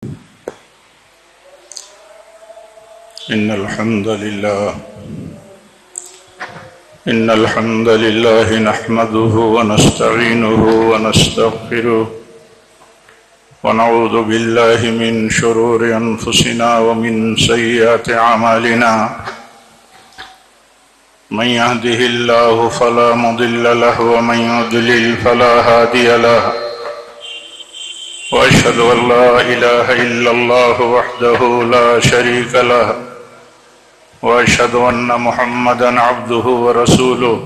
إن الحمد لله نحمده ونستعينه ونستغفره ونعوذ بالله من شرور أنفسنا ومن سيئات أعمالنا من يهده الله فلا مضل له ومن يضلل فلا هادي له وأشهد أن لا إله إلا الله وحده لا شريك له وأشهد أن محمدًا عبده ورسوله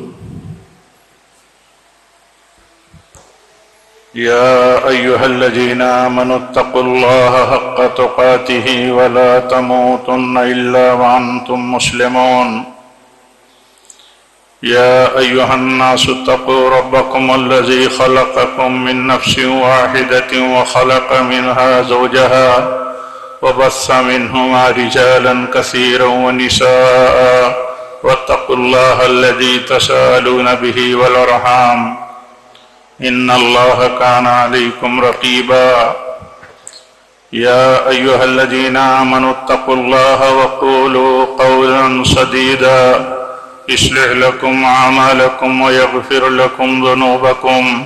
يا أيها الذين آمنوا اتقوا الله حق تقاته ولا تموتن إلا وأنتم مسلمون يا أيها الناس اتقوا ربكم الذي خلقكم من نفس واحدة وخلق منها زوجها وبث منهما رجالا كثيرا ونساء واتقوا الله الذي تساءلون به والأرحام إن الله كان عليكم رقيبا يا أيها الذين آمنوا اتقوا الله وقولوا قولا سديدا يصلح لكم أعمالكم ويغفر لكم ذنوبكم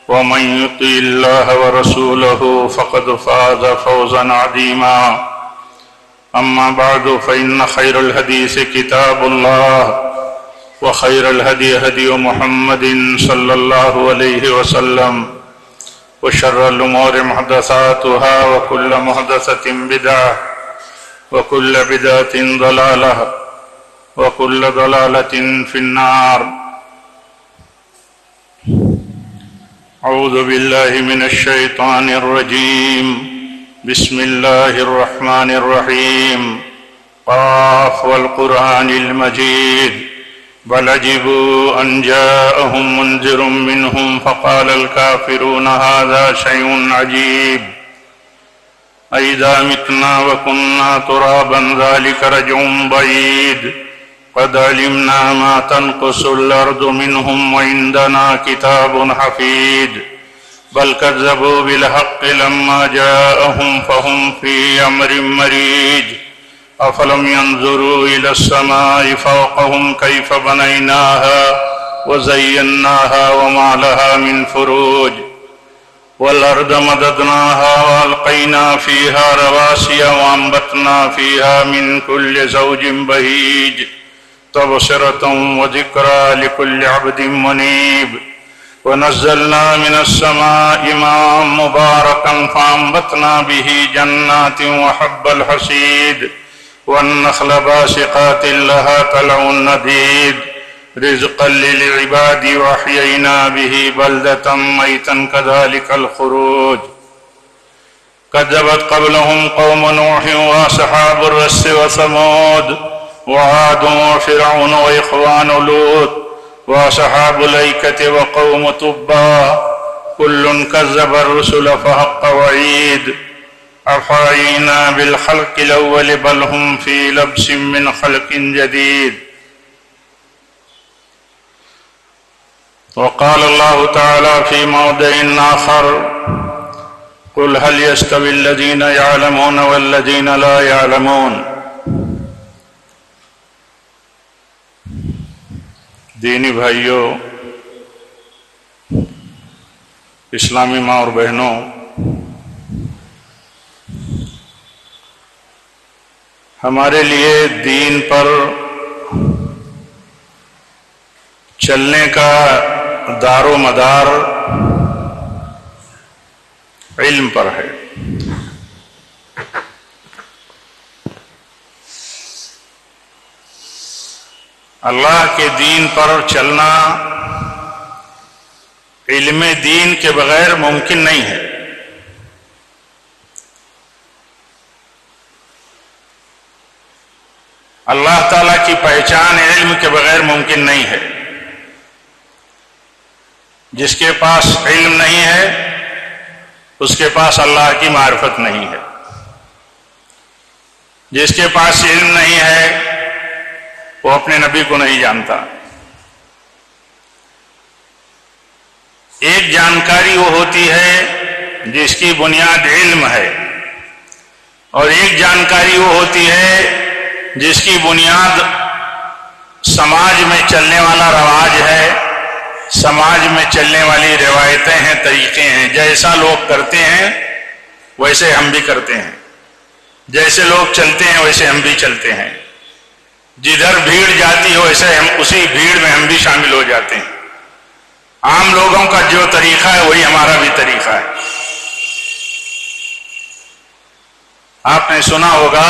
ومن يطع الله ورسوله فقد فاز فوزا عظيما أما بعد فإن خير الحديث كتاب الله وخير الهدي هدي محمد صلى الله عليه وسلم وشر الأمور محدثاتها وكل محدثة بدعة وكل بدعة ضلالة وكل ضلالة في النار أعوذ بالله من الشيطان الرجيم بسم الله الرحمن الرحيم قاف والقرآن المجيد بل عجبوا أن جاءهم منذر منهم فقال الكافرون هذا شيء عجيب أئذا متنا وكنا ترابا ذلك رجع بعيد قد علمنا ما تنقص الأرض منهم وعندنا كتاب حفيظ بل كذبوا بالحق لما جاءهم فهم في أمر مريج أفلم ينظروا إلى السماء فوقهم كيف بنيناها وزيناها وما لها من فروج والأرض مددناها وألقينا فيها رواسي وأنبتنا فيها من كل زوج بهيج تبصرة وذكرى لكل عبد منيب ونزلنا من السماء ماء مباركا فأنبتنا به جنات وحب الحصيد والنخل باسقات لها طلع نضيد رزقا للعباد وأحيينا به بلدة ميتا كذلك الخروج كذبت قبلهم قوم نوح وأصحاب الرس وثمود وعاد وفرعون وإخوان لوط وأصحاب الأيكة وقوم تبع كل كذب الرسل فحق وعيد أفعينا بالخلق الأول بل هم في لبس من خلق جديد وقال الله تعالى في موضع آخر قل هل يستوي الذين يعلمون والذين لا يعلمون دینی بھائیوں، اسلامی ماں اور بہنوں، ہمارے لیے دین پر چلنے کا دار و مدار علم پر ہے۔ اللہ کے دین پر چلنا علم دین کے بغیر ممکن نہیں ہے۔ اللہ تعالیٰ کی پہچان علم کے بغیر ممکن نہیں ہے۔ جس کے پاس علم نہیں ہے اس کے پاس اللہ کی معرفت نہیں ہے۔ جس کے پاس علم نہیں ہے وہ اپنے نبی کو نہیں جانتا۔ ایک جانکاری وہ ہوتی ہے جس کی بنیاد علم ہے، اور ایک جانکاری وہ ہوتی ہے جس کی بنیاد سماج میں چلنے والا رواج ہے، سماج میں چلنے والی روایتیں ہیں، طریقے ہیں۔ جیسا لوگ کرتے ہیں ویسے ہم بھی کرتے ہیں، جیسے لوگ چلتے ہیں ویسے ہم بھی چلتے ہیں، جدھر بھیڑ جاتی ہو ویسے ہم اسی بھیڑ میں ہم بھی شامل ہو جاتے ہیں۔ عام لوگوں کا جو طریقہ ہے وہی ہمارا بھی طریقہ ہے۔ آپ نے سنا ہوگا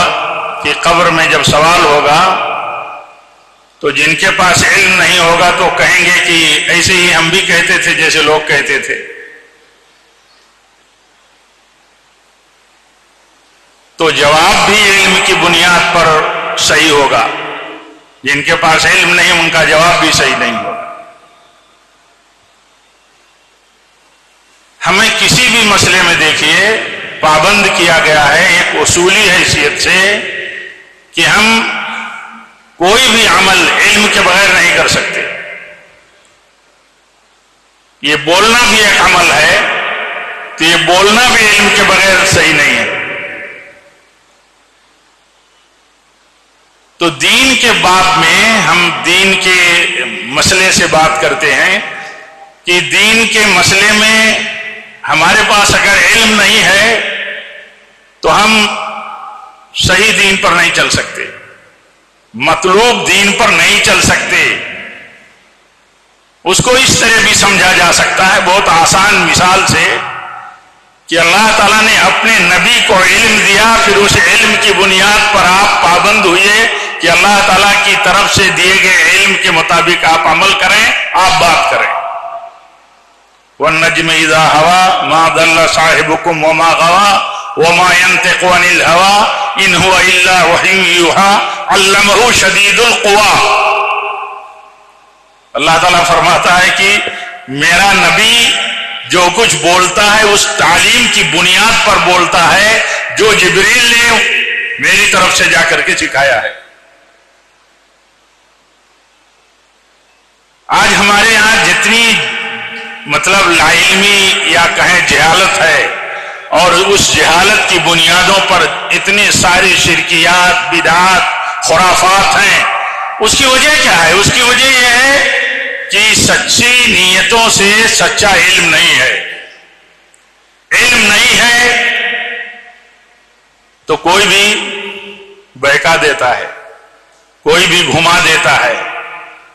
کہ قبر میں جب سوال ہوگا تو جن کے پاس علم نہیں ہوگا تو کہیں گے کہ ایسے ہی ہم بھی کہتے تھے جیسے لوگ کہتے تھے۔ تو جواب بھی علم کی بنیاد پر صحیح ہوگا، جن کے پاس علم نہیں ان کا جواب بھی صحیح نہیں ہوگا۔ ہمیں کسی بھی مسئلے میں دیکھیے پابند کیا گیا ہے ایک اصولی حیثیت سے کہ ہم کوئی بھی عمل علم کے بغیر نہیں کر سکتے۔ یہ بولنا بھی ایک عمل ہے تو یہ بولنا بھی علم کے بغیر صحیح نہیں ہے۔ تو دین کے باب میں ہم دین کے مسئلے سے بات کرتے ہیں کہ دین کے مسئلے میں ہمارے پاس اگر علم نہیں ہے تو ہم صحیح دین پر نہیں چل سکتے، مطلوب دین پر نہیں چل سکتے۔ اس کو اس طرح بھی سمجھا جا سکتا ہے بہت آسان مثال سے کہ اللہ تعالیٰ نے اپنے نبی کو علم دیا، پھر اس علم کی بنیاد پر آپ پابند ہوئے کہ اللہ تعالیٰ کی طرف سے دیے گئے علم کے مطابق آپ عمل کریں، آپ بات کریں۔ وَالنَّجْمِ إِذَا هَوَى مَا ضَلَّ صَاحِبُكُمْ وَمَا غَوَى وَمَا يَنطِقُ عَنِ الْهَوَى إِنْ هُوَ إِلَّا وَحْيٌ يُوحَىٰ عَلَّمَهُ شَدِيدُ الْقُوَىٰ۔ اللہ تعالیٰ فرماتا ہے کہ میرا نبی جو کچھ بولتا ہے اس تعلیم کی بنیاد پر بولتا ہے جو جبریل نے میری طرف سے جا کر کے سکھایا ہے۔ آج ہمارے یہاں جتنی مطلب لا علمی یا کہیں جہالت ہے اور اس جہالت کی بنیادوں پر اتنی ساری شرکیات، بدعات، خرافات ہیں، اس کی وجہ کیا ہے؟ اس کی وجہ یہ ہے کہ سچی نیتوں سے سچا علم نہیں ہے۔ علم نہیں ہے تو کوئی بھی بہکا دیتا ہے، کوئی بھی گھما دیتا ہے۔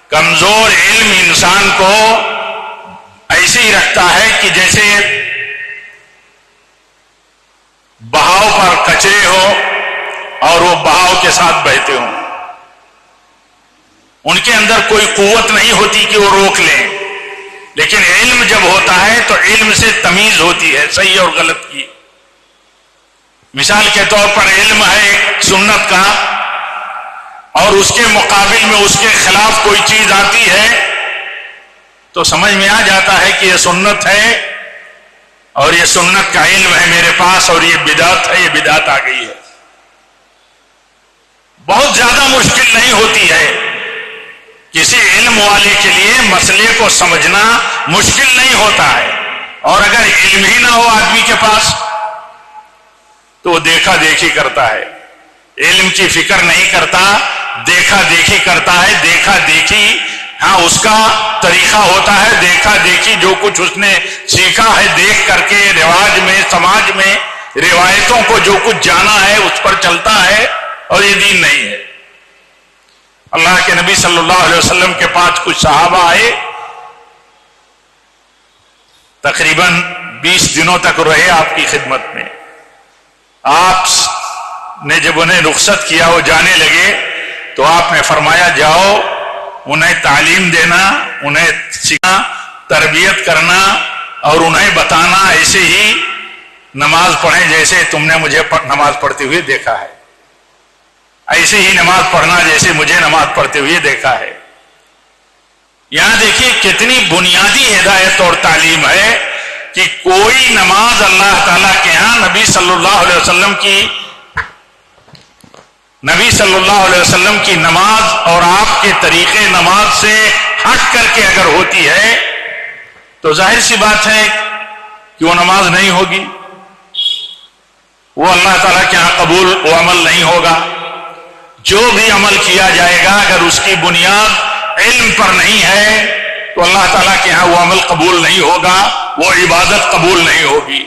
کمزور علم انسان کو ایسے ہی رکھتا ہے کہ جیسے بہاؤ پر کچرے ہو اور وہ بہاؤ کے ساتھ بہتے ہوں، ان کے اندر کوئی قوت نہیں ہوتی کہ وہ روک لیں۔ لیکن علم جب ہوتا ہے تو علم سے تمیز ہوتی ہے صحیح اور غلط کی۔ مثال کے طور پر علم ہے سنت کا اور اس کے مقابل میں اس کے خلاف کوئی چیز آتی ہے تو سمجھ میں آ جاتا ہے کہ یہ سنت ہے اور یہ سنت کا علم ہے میرے پاس اور یہ بدعت ہے، یہ بدعت آ گئی ہے۔ بہت زیادہ مشکل نہیں ہوتی ہے، کسی علم والے کے لیے مسئلے کو سمجھنا مشکل نہیں ہوتا ہے۔ اور اگر علم ہی نہ ہو آدمی کے پاس تو وہ دیکھا دیکھی کرتا ہے، علم کی فکر نہیں کرتا، دیکھا دیکھی کرتا ہے۔ دیکھا دیکھی ہاں اس کا طریقہ ہوتا ہے، دیکھا دیکھی جو کچھ اس نے سیکھا ہے دیکھ کر کے رواج میں، سماج میں روایتوں کو جو کچھ جانا ہے اس پر چلتا ہے، اور یہ دین نہیں ہے۔ اللہ کے نبی صلی اللہ علیہ وسلم کے پاس کچھ صحابہ آئے، تقریباً 20 دنوں تک رہے آپ کی خدمت میں۔ آپ نے جب انہیں رخصت کیا وہ جانے لگے تو آپ نے فرمایا جاؤ انہیں تعلیم دینا، انہیں سکھانا، تربیت کرنا اور انہیں بتانا ایسے ہی نماز پڑھیں جیسے تم نے مجھے نماز پڑھتے ہوئے دیکھا ہے، ایسے ہی نماز پڑھنا جیسے مجھے نماز پڑھتے ہوئے دیکھا ہے۔ یہاں دیکھیے کتنی بنیادی ہدایت اور تعلیم ہے کہ کوئی نماز اللہ تعالیٰ کے ہاں نبی صلی اللہ علیہ وسلم کی نماز اور آپ کے طریقے نماز سے ہٹ کر کے اگر ہوتی ہے تو ظاہر سی بات ہے کہ وہ نماز نہیں ہوگی۔ وہ اللہ تعالیٰ کے یہاں قبول وہ عمل نہیں ہوگا. جو بھی عمل کیا جائے گا اگر اس کی بنیاد علم پر نہیں ہے تو اللہ تعالیٰ کے یہاں وہ عمل قبول نہیں ہوگا, وہ عبادت قبول نہیں ہوگی.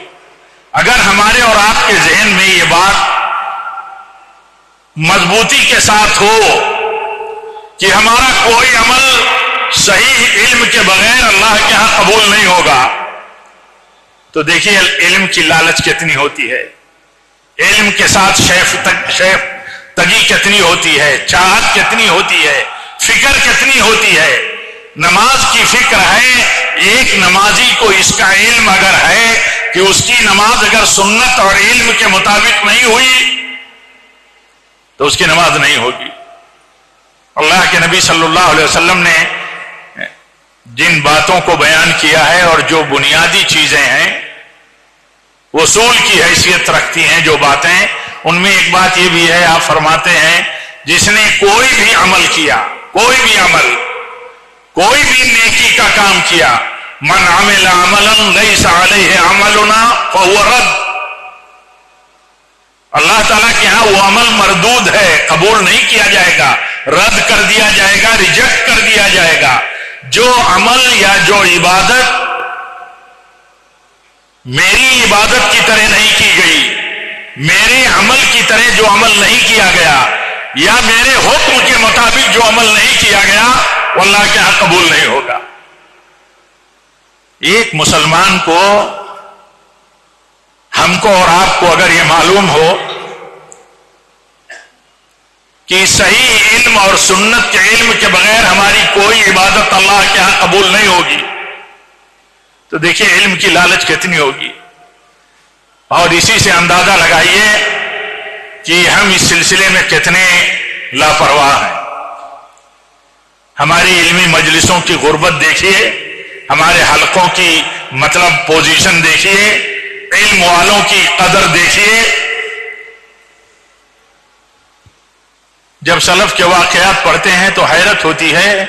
اگر ہمارے اور آپ کے ذہن میں یہ بات مضبوطی کے ساتھ ہو کہ ہمارا کوئی عمل صحیح علم کے بغیر اللہ کے ہاں قبول نہیں ہوگا, تو دیکھیے علم کی لالچ کتنی ہوتی ہے, علم کے ساتھ شیف تگی کتنی ہوتی ہے, چاہت کتنی ہوتی ہے, فکر کتنی ہوتی ہے. نماز کی فکر ہے, ایک نمازی کو اس کا علم اگر ہے کہ اس کی نماز اگر سنت اور علم کے مطابق نہیں ہوئی تو اس کی نماز نہیں ہوگی. اللہ کے نبی صلی اللہ علیہ وسلم نے جن باتوں کو بیان کیا ہے اور جو بنیادی چیزیں ہیں اصول کی حیثیت رکھتی ہیں جو باتیں, ان میں ایک بات یہ بھی ہے, آپ فرماتے ہیں جس نے کوئی بھی عمل کیا, کوئی بھی عمل, کوئی بھی نیکی کا کام کیا, من عمل عملا لیس علیہ عملنا فہو رد, اللہ تعالیٰ کے ہاں وہ عمل مردود ہے, قبول نہیں کیا جائے گا, رد کر دیا جائے گا, ریجیکٹ کر دیا جائے گا. جو عمل یا جو عبادت میری عبادت کی طرح نہیں کی گئی, میرے عمل کی طرح جو عمل نہیں کیا گیا, یا میرے حکم کے مطابق جو عمل نہیں کیا گیا, وہ اللہ کے ہاں قبول نہیں ہوگا. ایک مسلمان کو, ہم کو اور آپ کو اگر یہ معلوم ہو کہ صحیح علم اور سنت کے علم کے بغیر ہماری کوئی عبادت اللہ کے ہاں قبول نہیں ہوگی, تو دیکھیے علم کی لالچ کتنی ہوگی. اور اسی سے اندازہ لگائیے کہ ہم اس سلسلے میں کتنے لاپرواہ ہیں. ہماری علمی مجلسوں کی غربت دیکھیے, ہمارے حلقوں کی مطلب پوزیشن دیکھیے, علم والوں کی قدر دیکھیے. جب سلف کے واقعات پڑھتے ہیں تو حیرت ہوتی ہے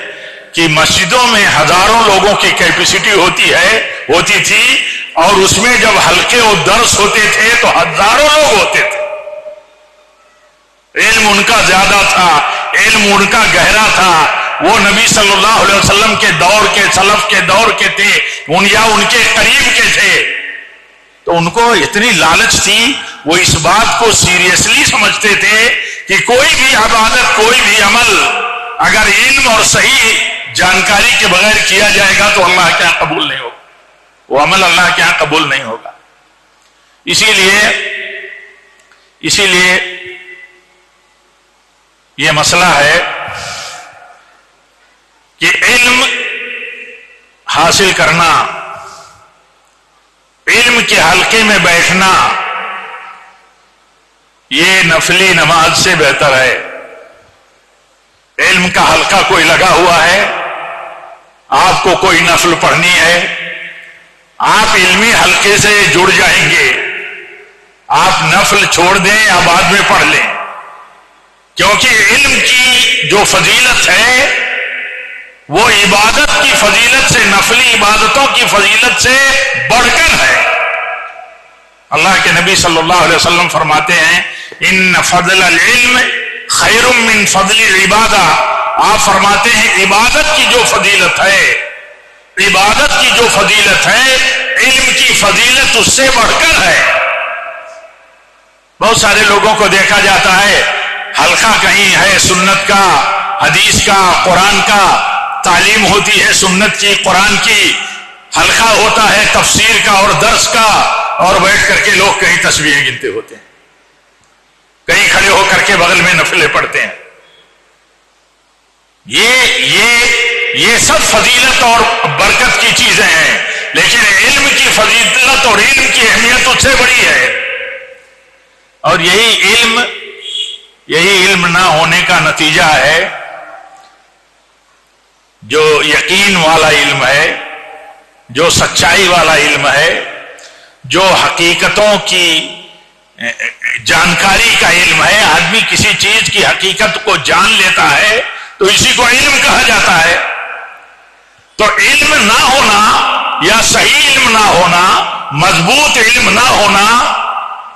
کہ مسجدوں میں ہزاروں لوگوں کی کیپیسٹی ہوتی تھی, اور اس میں جب حلقے و درس ہوتے تھے تو ہزاروں لوگ ہوتے تھے. علم ان کا زیادہ تھا, علم ان کا گہرا تھا, وہ نبی صلی اللہ علیہ وسلم کے دور کے, سلف کے دور کے تھے, یا ان کے قریب کے تھے. تو ان کو اتنی لالچ تھی, وہ اس بات کو سیریسلی سمجھتے تھے کہ کوئی بھی عبادت, کوئی بھی عمل اگر علم اور صحیح جانکاری کے بغیر کیا جائے گا تو اللہ کے یہاں قبول نہیں ہوگا, وہ عمل اللہ کے یہاں قبول نہیں ہوگا. اسی لیے یہ مسئلہ ہے کہ علم حاصل کرنا, علم کے حلقے میں بیٹھنا, یہ نفلی نماز سے بہتر ہے. علم کا حلقہ کوئی لگا ہوا ہے, آپ کو کوئی نفل پڑھنی ہے, آپ علمی حلقے سے جڑ جائیں گے, آپ نفل چھوڑ دیں یا بعد میں پڑھ لیں, کیونکہ علم کی جو فضیلت ہے وہ عبادت کی فضیلت سے, نفلی عبادتوں کی فضیلت سے بڑھ کر ہے. اللہ کے نبی صلی اللہ علیہ وسلم فرماتے ہیں ان فضل العلم خیر من فضل العبادہ. آپ فرماتے ہیں عبادت کی جو فضیلت ہے, عبادت کی جو فضیلت ہے, علم کی فضیلت اس سے بڑھ کر ہے. بہت سارے لوگوں کو دیکھا جاتا ہے حلقہ کہیں ہے سنت کا, حدیث کا, قرآن کا, تعلیم ہوتی ہے سنت کی, قرآن کی, حلقہ ہوتا ہے تفسیر کا اور درس کا, اور بیٹھ کر کے لوگ کہیں تسبیحیں گنتے ہوتے ہیں, کہیں کھڑے ہو کر کے بغل میں نفلیں پڑھتے ہیں. یہ سب فضیلت اور برکت کی چیزیں ہیں, لیکن علم کی فضیلت اور علم کی اہمیت اس سے بڑی ہے. اور یہی علم نہ ہونے کا نتیجہ ہے جو یقین والا علم ہے, جو سچائی والا علم ہے, جو حقیقتوں کی جانکاری کا علم ہے. آدمی کسی چیز کی حقیقت کو جان لیتا ہے تو اسی کو علم کہا جاتا ہے. تو علم نہ ہونا یا صحیح علم نہ ہونا, مضبوط علم نہ ہونا,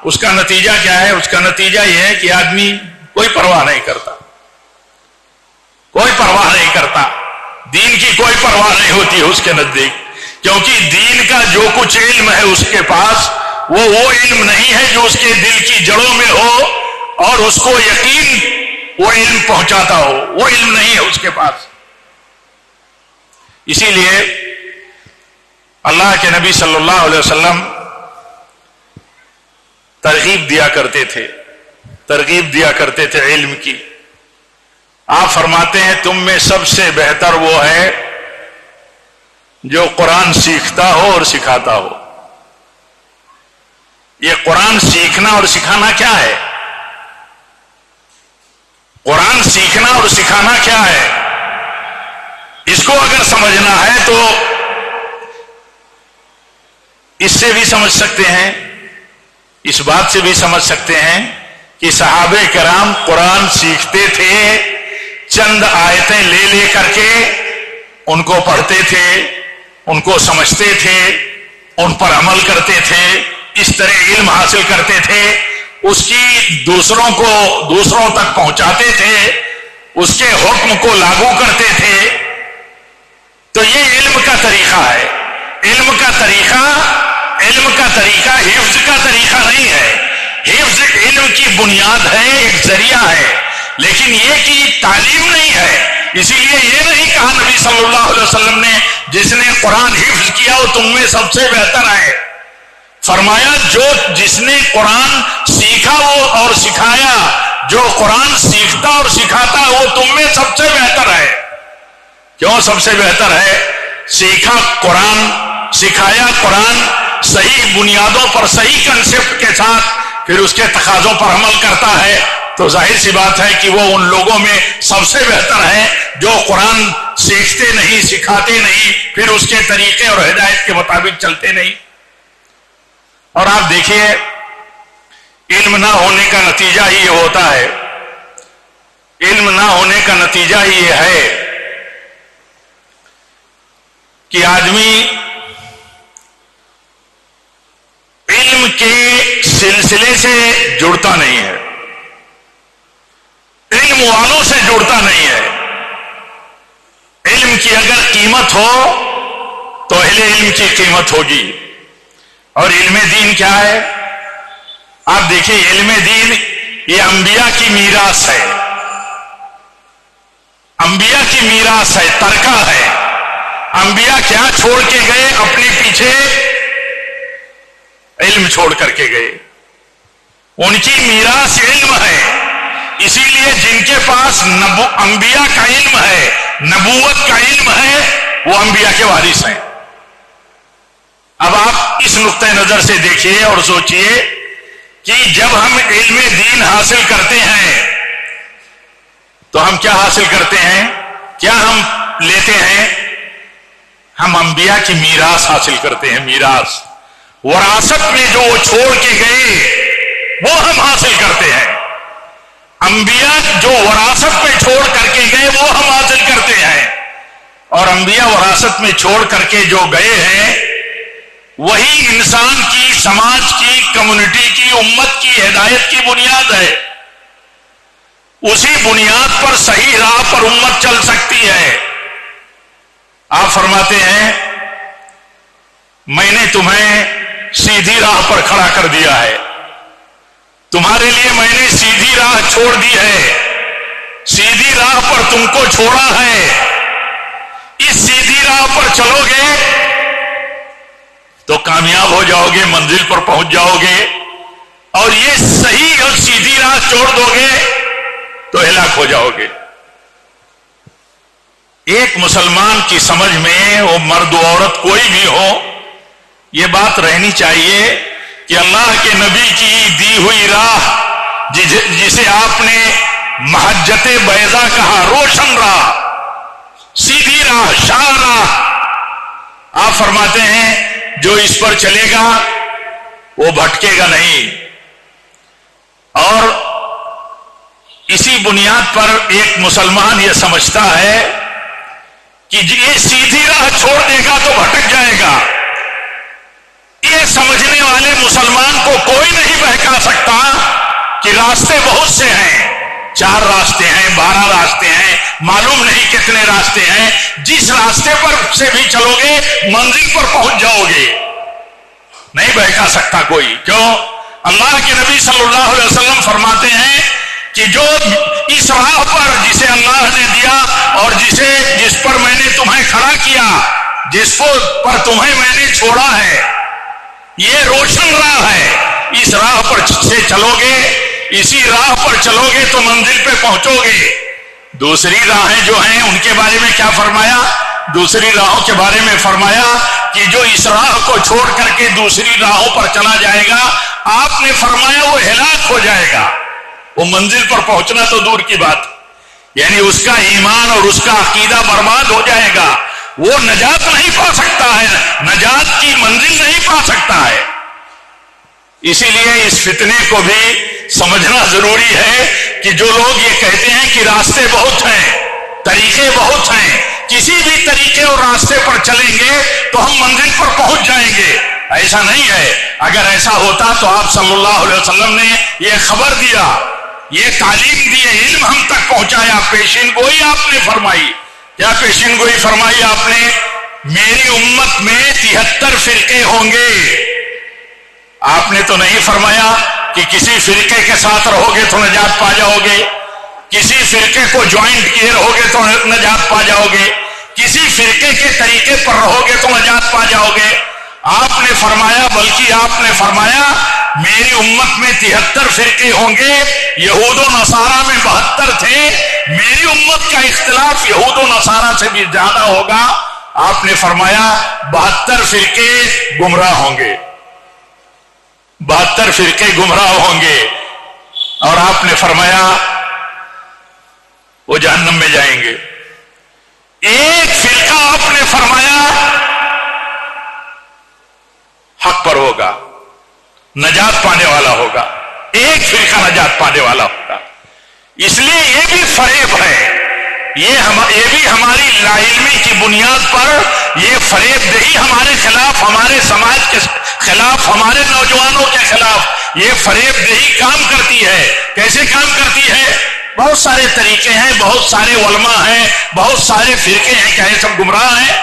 اس کا نتیجہ کیا ہے؟ اس کا نتیجہ یہ ہے کہ آدمی کوئی پرواہ نہیں کرتا، کوئی پرواہ نہیں کرتا، دین کی کوئی پرواہ نہیں ہوتی ہے اس کے نزدیک، کیونکہ دین کا جو کچھ علم ہے اس کے پاس وہ علم نہیں ہے جو اس کے دل کی جڑوں میں ہو اور اس کو یقین وہ علم پہنچاتا ہو، وہ علم نہیں ہے اس کے پاس۔ اسی لیے اللہ کے نبی صلی اللہ علیہ وسلم ترغیب دیا کرتے تھے علم کی۔ آپ فرماتے ہیں تم میں سب سے بہتر وہ ہے جو قرآن سیکھتا ہو اور سکھاتا ہو۔ یہ قرآن سیکھنا اور سکھانا کیا ہے؟ قرآن سیکھنا اور سکھانا کیا ہے؟ اس کو اگر سمجھنا ہے تو اس سے بھی سمجھ سکتے ہیں، اس بات سے بھی سمجھ سکتے ہیں کہ صحابہ کرام قرآن سیکھتے تھے، چند آیتیں لے کر کے ان کو پڑھتے تھے، ان کو سمجھتے تھے، ان پر عمل کرتے تھے، اس طرح علم حاصل کرتے تھے، اس کی دوسروں تک پہنچاتے تھے، اس کے حکم کو لاگو کرتے تھے۔ تو یہ علم کا طریقہ ہے۔ علم کا طریقہ حفظ کا طریقہ نہیں ہے۔ حفظ علم کی بنیاد ہے، ایک ذریعہ ہے، لیکن یہ کہ تعلیم نہیں ہے۔ اسی لیے یہ نہیں کہا نبی صلی اللہ علیہ وسلم نے جس نے قرآن حفظ کیا وہ تم میں سب سے بہتر ہے۔ فرمایا جس نے قرآن سیکھا وہ اور سکھایا، جو قرآن سیکھتا اور سکھاتا وہ تم میں سب سے بہتر ہے۔ کیوں سب سے بہتر ہے؟ سیکھا قرآن، سکھایا قرآن، صحیح بنیادوں پر صحیح کنسپٹ کے ساتھ پھر اس کے تقاضوں پر عمل کرتا ہے، تو ظاہر سی بات ہے کہ وہ ان لوگوں میں سب سے بہتر ہے جو قرآن سیکھتے نہیں، سکھاتے نہیں، پھر اس کے طریقے اور ہدایت کے مطابق چلتے نہیں۔ اور آپ دیکھیے علم نہ ہونے کا نتیجہ ہی یہ ہوتا ہے، علم نہ ہونے کا نتیجہ ہی یہ ہے کہ آدمی علم کے سلسلے سے جڑتا نہیں ہے، علم والوں سے جڑتا نہیں ہے۔ علم کی اگر قیمت ہو تو اہل علم کی قیمت ہوگی۔ اور علم دین کیا ہے؟ آپ دیکھیں علم دین یہ انبیاء کی میراث ہے، انبیاء کی میراث ہے، ترکہ ہے۔ انبیاء کیا چھوڑ کے گئے؟ اپنے پیچھے علم چھوڑ کر کے گئے، ان کی میراث علم ہے۔ اسی لیے جن کے پاس انبیاء کا علم ہے، نبوت کا علم ہے، وہ انبیاء کے وارث ہیں۔ اب آپ اس نقطہ نظر سے دیکھیے اور سوچئے کہ جب ہم علم دین حاصل کرتے ہیں تو ہم کیا حاصل کرتے ہیں؟ کیا ہم لیتے ہیں؟ ہم انبیاء کی میراث حاصل کرتے ہیں، میراث، وراثت میں جو وہ چھوڑ کے گئے وہ ہم حاصل کرتے ہیں۔ انبیاء جو وراثت میں چھوڑ کر کے گئے وہ ہم حاصل کرتے ہیں، اور انبیاء وراثت میں چھوڑ کر کے جو گئے ہیں وہی انسان کی، سماج کی، کمیونٹی کی، امت کی ہدایت کی بنیاد ہے۔ اسی بنیاد پر صحیح راہ پر امت چل سکتی ہے۔ آپ فرماتے ہیں میں نے تمہیں سیدھی راہ پر کھڑا کر دیا ہے، تمہارے لیے میں نے سیدھی راہ چھوڑ دی ہے، سیدھی راہ پر تم کو چھوڑا ہے۔ اس سیدھی راہ پر چلو گے تو کامیاب ہو جاؤ گے، منزل پر پہنچ جاؤ گے، اور یہ صحیح اور سیدھی راہ چھوڑ دو گے تو ہلاک ہو جاؤ گے۔ ایک مسلمان کی سمجھ میں، وہ مرد و عورت کوئی بھی ہو، یہ بات رہنی چاہیے کہ اللہ کے نبی کی دی ہوئی راہ، جسے آپ نے محجت بیضا کہا، روشن راہ، سیدھی راہ، شاہ راہ، آپ فرماتے ہیں جو اس پر چلے گا وہ بھٹکے گا نہیں۔ اور اسی بنیاد پر ایک مسلمان یہ سمجھتا ہے کہ یہ سیدھی راہ چھوڑ دے گا تو بھٹک جائے گا، یہ سمجھنے والے مسلمان کو کوئی نہیں بہکا سکتا کہ راستے بہت سے ہیں، 4 راستے ہیں، 12 راستے ہیں، معلوم نہیں کتنے راستے ہیں، جس راستے پر سے بھی چلو گے منزل پر پہنچ جاؤ گے، نہیں بہکا سکتا کوئی۔ کیوں؟ اللہ کے نبی صلی اللہ علیہ وسلم فرماتے ہیں کہ جو اس راہ پر جسے اللہ نے دیا اور جس پر میں نے تمہیں کھڑا کیا، جس پر تمہیں میں نے چھوڑا ہے، یہ روشن راہ ہے، اس راہ پر سے چلو گے، اسی راہ پر چلو گے تو منزل پہ پہنچو گے۔ دوسری راہیں جو ہیں ان کے بارے میں کیا فرمایا؟ دوسری راہوں کے بارے میں فرمایا کہ جو اس راہ کو چھوڑ کر کے دوسری راہوں پر چلا جائے گا، آپ نے فرمایا وہ ہلاک ہو جائے گا، وہ منزل پر پہنچنا تو دور کی بات، یعنی اس کا ایمان اور اس کا عقیدہ برباد ہو جائے گا، وہ نجات نہیں پا سکتا ہے، نجات کی منزل نہیں پا سکتا ہے۔ اسی لیے اس فتنے کو بھی سمجھنا ضروری ہے کہ جو لوگ یہ کہتے ہیں کہ راستے بہت ہیں، طریقے بہت ہیں، کسی بھی طریقے اور راستے پر چلیں گے تو ہم منزل پر پہنچ جائیں گے، ایسا نہیں ہے۔ اگر ایسا ہوتا تو آپ صلی اللہ علیہ وسلم نے یہ خبر دیا، یہ تعلیم دی، علم ہم تک پہنچایا، پیشین گوئی آپ نے فرمائی۔ کیا پیشین گوئی فرمائی آپ نے؟ میری امت میں 73 فرقے ہوں گے۔ آپ نے تو نہیں فرمایا کہ کسی فرقے کے ساتھ رہو گے تو نجات پا جاؤ گے، کسی فرقے کو جوائنٹ کیے رہو گے تو نجات پا جاؤ گے، کسی فرقے کے طریقے پر رہو گے تو نجات پا جاؤ گے۔ آپ نے فرمایا، بلکہ آپ نے فرمایا میری امت میں 73 فرقے ہوں گے، یہود و نصارہ میں 72 تھے، میری امت کا اختلاف یہود و نصارہ سے بھی زیادہ ہوگا۔ آپ نے فرمایا 72 فرقے گمراہ ہوں گے، 72 فرقے گمراہ ہوں گے، اور آپ نے فرمایا وہ جہنم میں جائیں گے۔ ایک فرقہ آپ نے فرمایا حق پر ہوگا، نجات پانے والا ہوگا، ایک فرقہ نجات پانے والا ہوگا۔ اس لیے یہ بھی فریب ہے، یہ بھی ہماری لا علمی کی بنیاد پر یہ فریب دہی ہمارے خلاف، ہمارے سماج کے خلاف، ہمارے نوجوانوں کے خلاف یہ فریب دہی کام کرتی ہے۔ کیسے کام کرتی ہے؟ بہت سارے طریقے ہیں، بہت سارے علماء ہیں، بہت سارے فرقے ہیں، کیا یہ سب گمراہ ہیں؟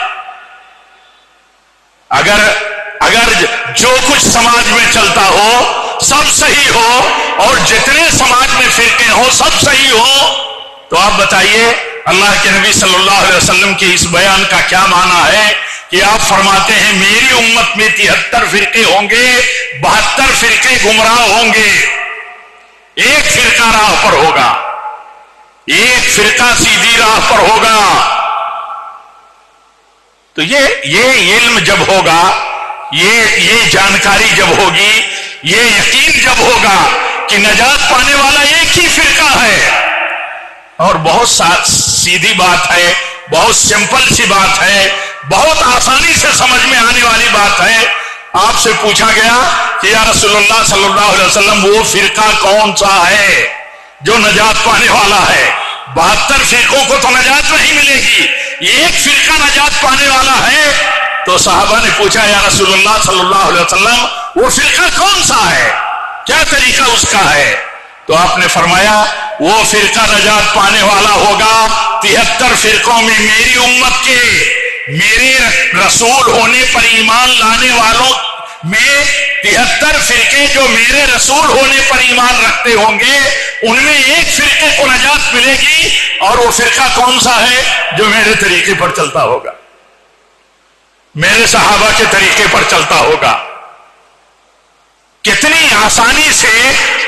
اگر جو کچھ سماج میں چلتا ہو سب صحیح ہو اور جتنے سماج میں فرقے ہو سب صحیح ہو، تو آپ بتائیے اللہ کے نبی صلی اللہ علیہ وسلم کے اس بیان کا کیا معنی ہے کہ آپ فرماتے ہیں میری امت میں 73 فرقے ہوں گے، 72 فرقے گمراہ ہوں گے، ایک فرقہ راہ پر ہوگا، ایک فرقہ سیدھی راہ پر ہوگا۔ تو یہ علم جب ہوگا، یہ جانکاری جب ہوگی، یہ یقین جب ہوگا کہ نجات پانے والا ایک ہی فرقہ ہے، اور بہت سیدھی بات ہے، بہت سمپل سی بات ہے، بہت آسانی سے سمجھ میں آنے والی بات ہے۔ آپ سے پوچھا گیا کہ یا رسول اللہ صلی اللہ علیہ وسلم وہ فرقہ کون سا ہے جو نجات پانے والا ہے؟ 72 فرقوں کو تو نجات نہیں ملے گی، ایک فرقہ نجات پانے والا ہے۔ تو صحابہ نے پوچھا یا رسول اللہ صلی اللہ علیہ وسلم وہ فرقہ کون سا ہے، کیا طریقہ اس کا ہے؟ تو آپ نے فرمایا وہ فرقہ نجات پانے والا ہوگا 73 فرقوں میں میری امت کے، میرے رسول ہونے پر ایمان لانے والوں میں 73 فرقے جو میرے رسول ہونے پر ایمان رکھتے ہوں گے، ان میں ایک فرقے کو نجات ملے گی، اور وہ فرقہ کون سا ہے؟ جو میرے طریقے پر چلتا ہوگا، میرے صحابہ کے طریقے پر چلتا ہوگا۔ کتنی آسانی سے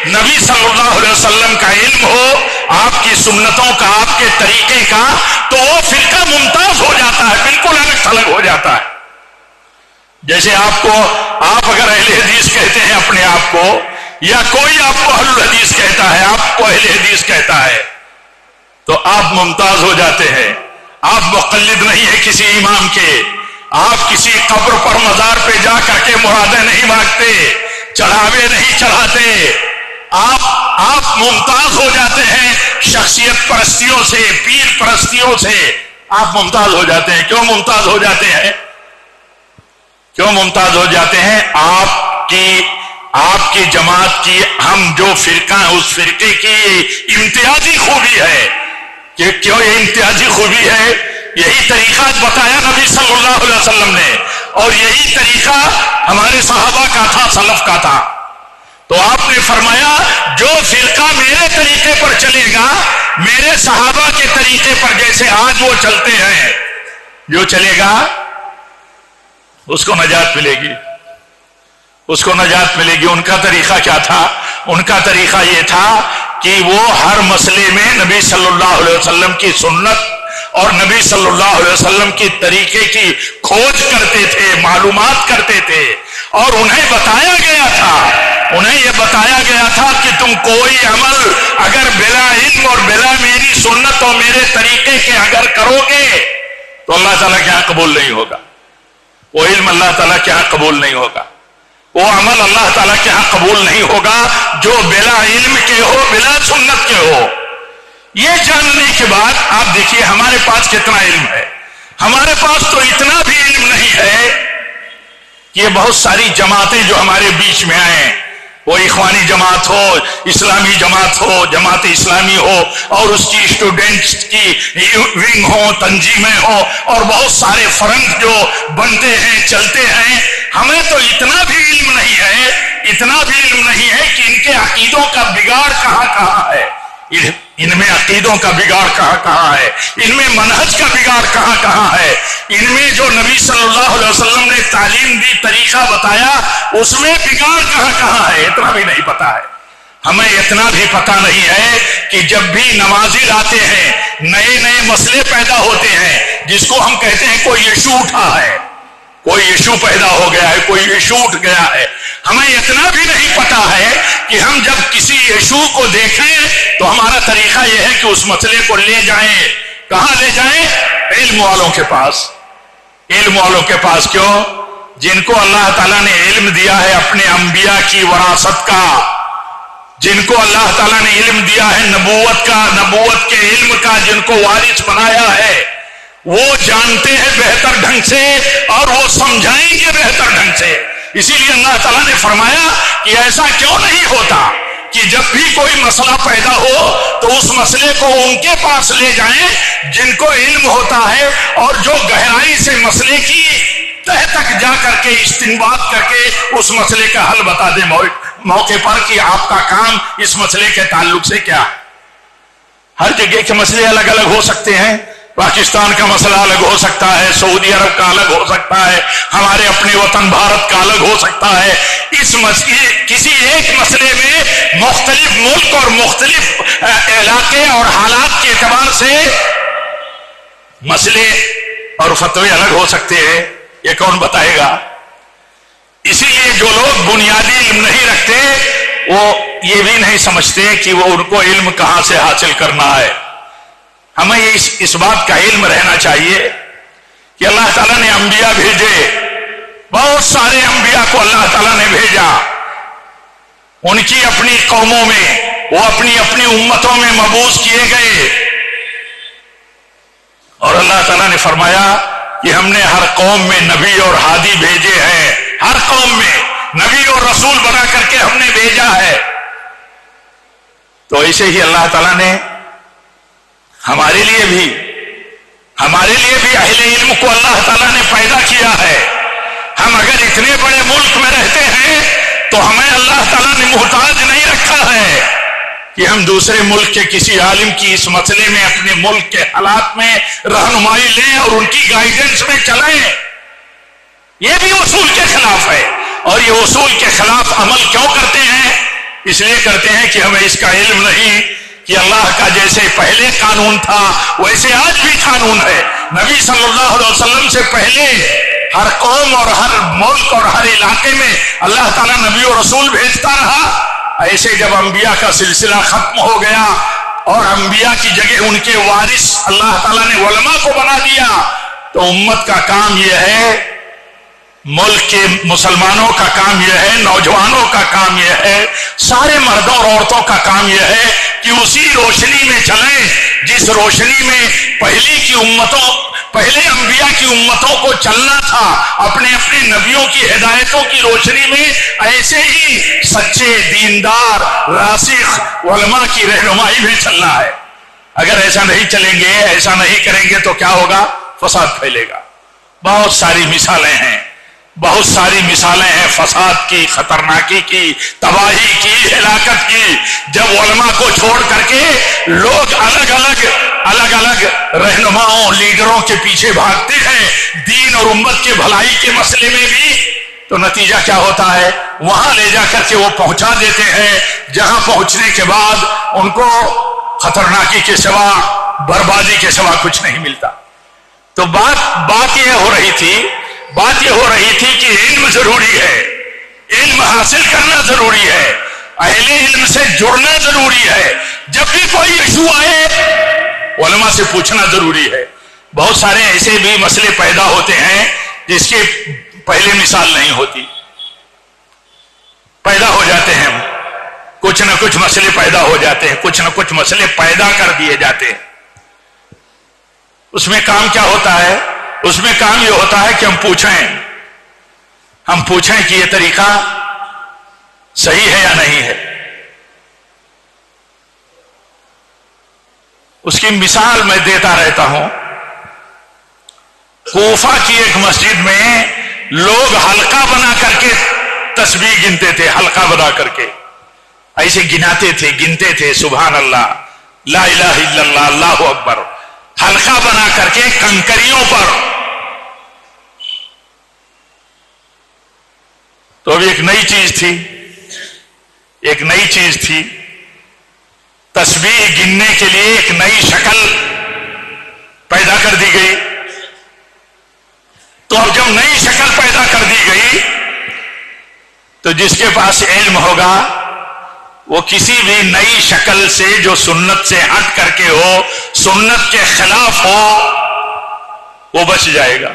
نبی صلی اللہ علیہ وسلم کا علم ہو، آپ کی سنتوں کا، آپ کے طریقے کا، تو وہ فرقہ ممتاز ہو جاتا ہے، بالکل الگ تھلگ ہو جاتا ہے۔ جیسے آپ اگر اہل حدیث کہتے ہیں اپنے آپ کو، یا کوئی آپ کو اہل الحدیث کہتا ہے، آپ کو اہل حدیث کہتا ہے، تو آپ ممتاز ہو جاتے ہیں، آپ مقلد نہیں ہے کسی امام کے، آپ کسی قبر پر مزار پہ جا کر کے مرادیں نہیں مانگتے، چڑھاوے نہیں چڑھاتے، آپ ممتاز ہو جاتے ہیں شخصیت پرستیوں سے، پیر پرستیوں سے، آپ ممتاز ہو جاتے ہیں۔ کیوں ممتاز ہو جاتے ہیں؟ کیوں ممتاز ہو جاتے ہیں؟ آپ کی جماعت کی، ہم جو فرقہ ہیں اس فرقے کی امتیازی خوبی ہے کہ کیوں یہ امتیازی خوبی ہے؟ یہی طریقہ بتایا نبی صلی اللہ علیہ وسلم نے، اور یہی طریقہ ہمارے صحابہ کا تھا، سلف کا تھا۔ تو آپ نے فرمایا جو فرقہ میرے طریقے پر چلے گا، میرے صحابہ کے طریقے پر جیسے آج وہ چلتے ہیں، جو چلے گا اس کو نجات ملے گی، اس کو نجات ملے گی۔ ان کا طریقہ کیا تھا؟ ان کا طریقہ یہ تھا کہ وہ ہر مسئلے میں نبی صلی اللہ علیہ وسلم کی سنت اور نبی صلی اللہ علیہ وسلم کی طریقے کی کھوج کرتے تھے، معلومات کرتے تھے، اور انہیں بتایا گیا تھا، انہیں یہ بتایا گیا تھا کہ تم کوئی عمل اگر بلا علم اور بلا میری سنت اور میرے طریقے کے اگر کرو گے تو اللہ تعالیٰ کے یہاں قبول نہیں ہوگا، وہ علم اللہ تعالیٰ کے یہاں قبول نہیں ہوگا، وہ عمل اللہ تعالیٰ کے ہاں قبول نہیں ہوگا جو بلا علم کے ہو، بلا سنت کے ہو۔ یہ جاننے کے بعد آپ دیکھیے ہمارے پاس کتنا علم ہے۔ ہمارے پاس تو اتنا بھی علم نہیں ہے کہ یہ بہت ساری جماعتیں جو ہمارے بیچ میں آئیں، وہ اخوانی جماعت ہو، اسلامی جماعت ہو، جماعت اسلامی ہو، اور اس کی اسٹوڈنٹس کی ونگ ہو، تنظیمیں ہو، اور بہت سارے فرنگ جو بنتے ہیں، چلتے ہیں۔ ہمیں تو اتنا بھی علم نہیں ہے، اتنا بھی علم نہیں ہے کہ ان کے عقیدوں کا بگاڑ کہاں کہاں ہے، ان میں عقیدوں کا بگاڑ کہاں کہاں ہے، ان میں منہج کا بگاڑ کہاں کہاں ہے، ان میں جو نبی صلی اللہ علیہ وسلم نے تعلیم دی، طریقہ بتایا، اس میں بگاڑ کہاں کہاں ہے، اتنا بھی نہیں پتا ہے۔ ہمیں اتنا بھی پتا نہیں ہے کہ جب بھی نوازل آتے ہیں، نئے نئے مسئلے پیدا ہوتے ہیں، جس کو ہم کہتے ہیں کوئی ایشو اٹھا ہے، کوئی ایشو پیدا ہو گیا ہے، کوئی ایشو اٹھ گیا ہے، ہمیں اتنا بھی نہیں پتا ہے کہ ہم جب کسی ایشو کو دیکھیں تو ہمارا طریقہ یہ ہے کہ اس مسئلے کو لے جائیں، کہاں لے جائیں؟ علم والوں کے پاس، علم والوں کے پاس۔ کیوں؟ جن کو اللہ تعالیٰ نے علم دیا ہے اپنے انبیاء کی وراثت کا، جن کو اللہ تعالیٰ نے علم دیا ہے نبوت کا، نبوت کے علم کا، جن کو وارث بنایا ہے، وہ جانتے ہیں بہتر ڈھنگ سے اور وہ سمجھائیں گے بہتر ڈھنگ سے۔ اسی لیے اللہ تعالیٰ نے فرمایا کہ ایسا کیوں نہیں ہوتا کہ جب بھی کوئی مسئلہ پیدا ہو تو اس مسئلے کو ان کے پاس لے جائیں جن کو علم ہوتا ہے، اور جو گہرائی سے مسئلے کی تہ تک جا کر کے استنباط کر کے اس مسئلے کا حل بتا دیں موقع پر کہ آپ کا کام اس مسئلے کے تعلق سے کیا ہے۔ ہر جگہ کے مسئلے الگ الگ ہو سکتے ہیں، پاکستان کا مسئلہ الگ ہو سکتا ہے، سعودی عرب کا الگ ہو سکتا ہے، ہمارے اپنے وطن بھارت کا الگ ہو سکتا ہے۔ اس کسی ایک مسئلے میں مختلف ملک اور مختلف علاقے اور حالات کے اعتبار سے مسئلے اور فتوے الگ ہو سکتے ہیں، یہ کون بتائے گا؟ اسی لیے جو لوگ بنیادی علم نہیں رکھتے وہ یہ بھی نہیں سمجھتے کہ وہ ان کو علم کہاں سے حاصل کرنا ہے۔ ہمیں اس بات کا علم رہنا چاہیے کہ اللہ تعالیٰ نے انبیاء بھیجے، بہت سارے انبیاء کو اللہ تعالیٰ نے بھیجا، ان کی اپنی قوموں میں، وہ اپنی اپنی امتوں میں مبعوث کیے گئے، اور اللہ تعالیٰ نے فرمایا کہ ہم نے ہر قوم میں نبی اور ہادی بھیجے ہیں، ہر قوم میں نبی اور رسول بنا کر کے ہم نے بھیجا ہے۔ تو ایسے ہی اللہ تعالیٰ نے ہمارے لیے بھی اہل علم کو اللہ تعالیٰ نے پیدا کیا ہے۔ ہم اگر اتنے بڑے ملک میں رہتے ہیں تو ہمیں اللہ تعالیٰ نے محتاج نہیں رکھا ہے کہ ہم دوسرے ملک کے کسی عالم کی اس مسئلے میں اپنے ملک کے حالات میں رہنمائی لیں اور ان کی گائیڈنس میں چلیں۔ یہ بھی اصول کے خلاف ہے، اور یہ اصول کے خلاف عمل کیوں کرتے ہیں؟ اس لیے کرتے ہیں کہ ہمیں اس کا علم نہیں کہ اللہ کا جیسے پہلے قانون تھا ویسے آج بھی قانون ہے۔ نبی صلی اللہ علیہ وسلم سے پہلے ہر قوم اور ہر ملک اور ہر علاقے میں اللہ تعالیٰ نبی و رسول بھیجتا رہا۔ ایسے جب انبیاء کا سلسلہ ختم ہو گیا اور انبیاء کی جگہ ان کے وارث اللہ تعالیٰ نے علماء کو بنا دیا، تو امت کا کام یہ ہے، ملک کے مسلمانوں کا کام یہ ہے، نوجوانوں کا کام یہ ہے، سارے مردوں اور عورتوں کا کام یہ ہے کہ اسی روشنی میں چلیں جس روشنی میں پہلے انبیاء کی امتوں کو چلنا تھا اپنے اپنے نبیوں کی ہدایتوں کی روشنی میں، ایسے ہی سچے دیندار راسخ علماء کی رہنمائی میں چلنا ہے۔ اگر ایسا نہیں چلیں گے، ایسا نہیں کریں گے تو کیا ہوگا؟ فساد پھیلے گا۔ بہت ساری مثالیں ہیں، بہت ساری مثالیں ہیں فساد کی، خطرناکی کی، تباہی کی، ہلاکت کی، جب علماء کو چھوڑ کر کے لوگ الگ الگ رہنماؤں لیڈروں کے پیچھے بھاگتے ہیں دین اور امت کے بھلائی کے مسئلے میں بھی، تو نتیجہ کیا ہوتا ہے؟ وہاں لے جا کر کے وہ پہنچا دیتے ہیں جہاں پہنچنے کے بعد ان کو خطرناکی کے سوا، بربادی کے سوا کچھ نہیں ملتا۔ تو بات یہ ہو رہی تھی کہ علم ضروری ہے، علم حاصل کرنا ضروری ہے، اہل علم سے جڑنا ضروری ہے، جب بھی کوئی ایشو آئے علماء سے پوچھنا ضروری ہے۔ بہت سارے ایسے بھی مسئلے پیدا ہوتے ہیں جس کے پہلے مثال نہیں ہوتی، پیدا ہو جاتے ہیں، کچھ نہ کچھ مسئلے پیدا ہو جاتے ہیں، کچھ نہ کچھ مسئلے پیدا کر دیے جاتے ہیں۔ اس میں کام کیا ہوتا ہے؟ اس میں کام یہ ہوتا ہے کہ ہم پوچھیں کہ یہ طریقہ صحیح ہے یا نہیں ہے۔ اس کی مثال میں دیتا رہتا ہوں۔ کوفہ کی ایک مسجد میں لوگ حلقہ بنا کر کے تسبیح گنتے تھے، حلقہ بنا کر کے ایسے گناتے تھے، گنتے تھے، سبحان اللہ، لا الہ الا اللہ، اللہ اکبر، حلقہ بنا کر کے کنکریوں پر۔ تو اب ایک نئی چیز تھی، تسبیح گننے کے لیے ایک نئی شکل پیدا کر دی گئی۔ تو اب جب نئی شکل پیدا کر دی گئی تو جس کے پاس علم ہوگا وہ کسی بھی نئی شکل سے جو سنت سے ہٹ کر کے ہو، سنت کے خلاف ہو، وہ بچ جائے گا۔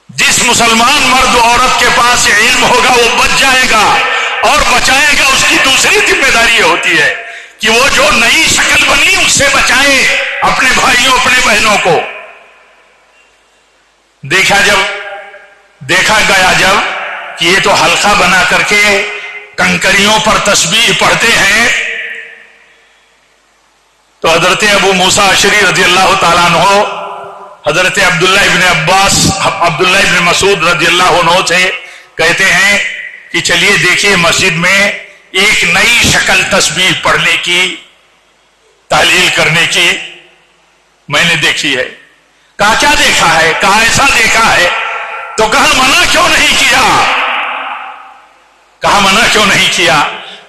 جس مسلمان مرد و عورت کے پاس علم ہوگا وہ بچ جائے گا، اور بچائے گا۔ اس کی دوسری ذمہ داری ہوتی ہے کہ وہ جو نئی شکل بنی اس سے بچائے اپنے بھائیوں، اپنے بہنوں کو۔ دیکھا گیا جب کہ یہ تو حلقہ بنا کر کے کنکریوں پر تسبیح پڑھتے ہیں، تو حضرت ابو موسیٰ اشعری رضی اللہ تعالیٰ عنہ حضرت عبداللہ ابن مسعود رضی اللہ عنہ سے کہتے ہیں کہ چلیے دیکھیے مسجد میں ایک نئی شکل تسبیح پڑھنے کی، تحلیل کرنے کی میں نے دیکھی ہے۔ کہا کیا دیکھا ہے؟ کہا ایسا دیکھا ہے۔ تو کہا منع کیوں نہیں کیا؟ کہا منع کیوں نہیں کیا؟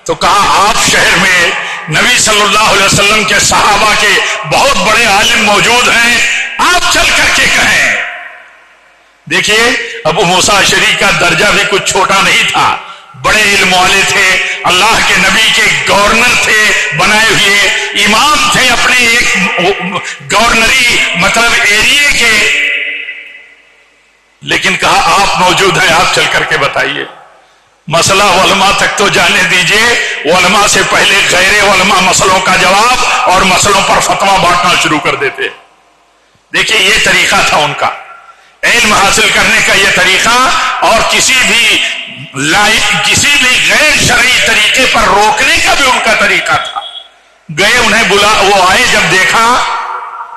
تو کہا آپ شہر میں نبی صلی اللہ علیہ وسلم کے صحابہ کے بہت بڑے عالم موجود ہیں، آپ چل کر کے کہیں۔ دیکھیے ابو موسیٰ اشعری کا درجہ بھی کچھ چھوٹا نہیں تھا، بڑے علم والے تھے، اللہ کے نبی کے گورنر تھے، بنائے ہوئے امام تھے اپنے ایک گورنری مطلب ایریے کے، لیکن کہا آپ موجود ہیں، آپ چل کر کے بتائیے۔ مسئلہ علماء تک تو جانے دیجئے، علماء سے پہلے غیر علماء مسئلوں کا جواب اور مسئلوں پر فتویٰ بانٹنا شروع کر دیتے۔ دیکھیے یہ طریقہ تھا ان کا، علم حاصل کرنے کا یہ طریقہ، اور کسی بھی غیر شرعی طریقے پر روکنے کا بھی ان کا طریقہ تھا۔ گئے انہیں وہ آئے، جب دیکھا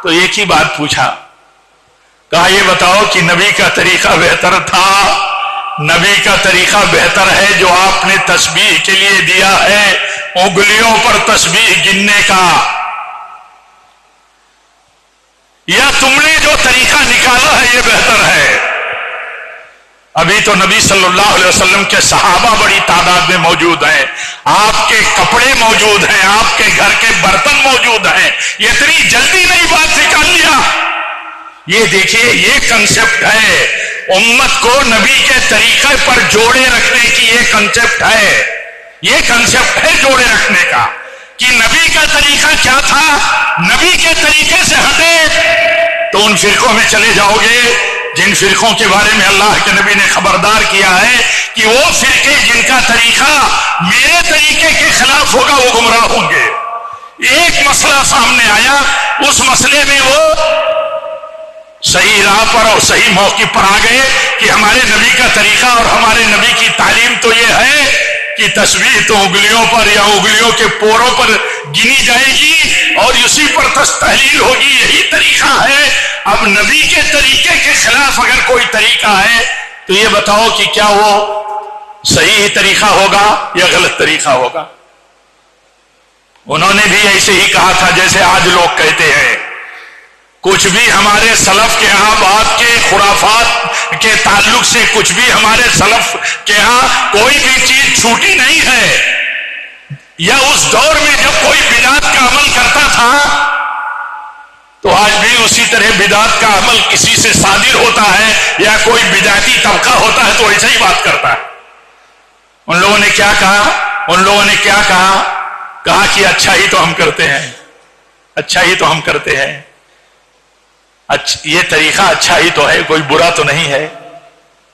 تو ایک ہی بات پوچھا، کہا یہ بتاؤ کہ نبی کا طریقہ بہتر تھا، نبی کا طریقہ بہتر ہے جو آپ نے تسبیح کے لیے دیا ہے، انگلیوں پر تسبیح گننے کا، یا تم نے جو طریقہ نکالا ہے یہ بہتر ہے؟ ابھی تو نبی صلی اللہ علیہ وسلم کے صحابہ بڑی تعداد میں موجود ہیں، آپ کے کپڑے موجود ہیں، آپ کے گھر کے برتن موجود ہیں، یہ اتنی جلدی نہیں بات نکال لیا۔ یہ دیکھیے یہ کنسپٹ ہے، امت کو نبی کے طریقے پر جوڑے رکھنے کی یہ کنسپٹ ہے، یہ کنسپٹ ہے جوڑے رکھنے کا، کہ نبی کا طریقہ کیا تھا، نبی کے طریقے سے ہٹے تو ان فرقوں میں چلے جاؤ گے جن فرقوں کے بارے میں اللہ کے نبی نے خبردار کیا ہے کہ وہ فرقے جن کا طریقہ میرے طریقے کے خلاف ہوگا وہ گمراہ ہوں گے۔ ایک مسئلہ سامنے آیا، اس مسئلے میں وہ صحیح راہ پر اور صحیح موقع پر آ گئے کہ ہمارے نبی کا طریقہ اور ہمارے نبی کی تعلیم تو یہ ہے کہ تسبیح تو انگلیوں پر یا انگلیوں کے پوروں پر گنی جائے گی اور اسی پر تحلیل ہوگی، یہی طریقہ ہے۔ اب نبی کے طریقے کے خلاف اگر کوئی طریقہ ہے تو یہ بتاؤ کہ کیا وہ صحیح طریقہ ہوگا یا غلط طریقہ ہوگا؟ انہوں نے بھی ایسے ہی کہا تھا جیسے آج لوگ کہتے ہیں۔ کچھ بھی ہمارے سلف کے ہاں بات کے خرافات کے تعلق سے کچھ بھی ہمارے سلف کے ہاں کوئی بھی چیز چھوٹی نہیں ہے، یا اس دور میں جب کوئی بدعت کا عمل کرتا تھا تو آج بھی اسی طرح بدعت کا عمل کسی سے صادر ہوتا ہے یا کوئی بدعتی طبقہ ہوتا ہے تو ایسا ہی بات کرتا ہے۔ ان لوگوں نے کیا کہا؟ کہا کہ اچھا ہی تو ہم کرتے ہیں، اچھا ہی تو ہم کرتے ہیں، یہ طریقہ اچھا ہی تو ہے، کوئی برا تو نہیں ہے،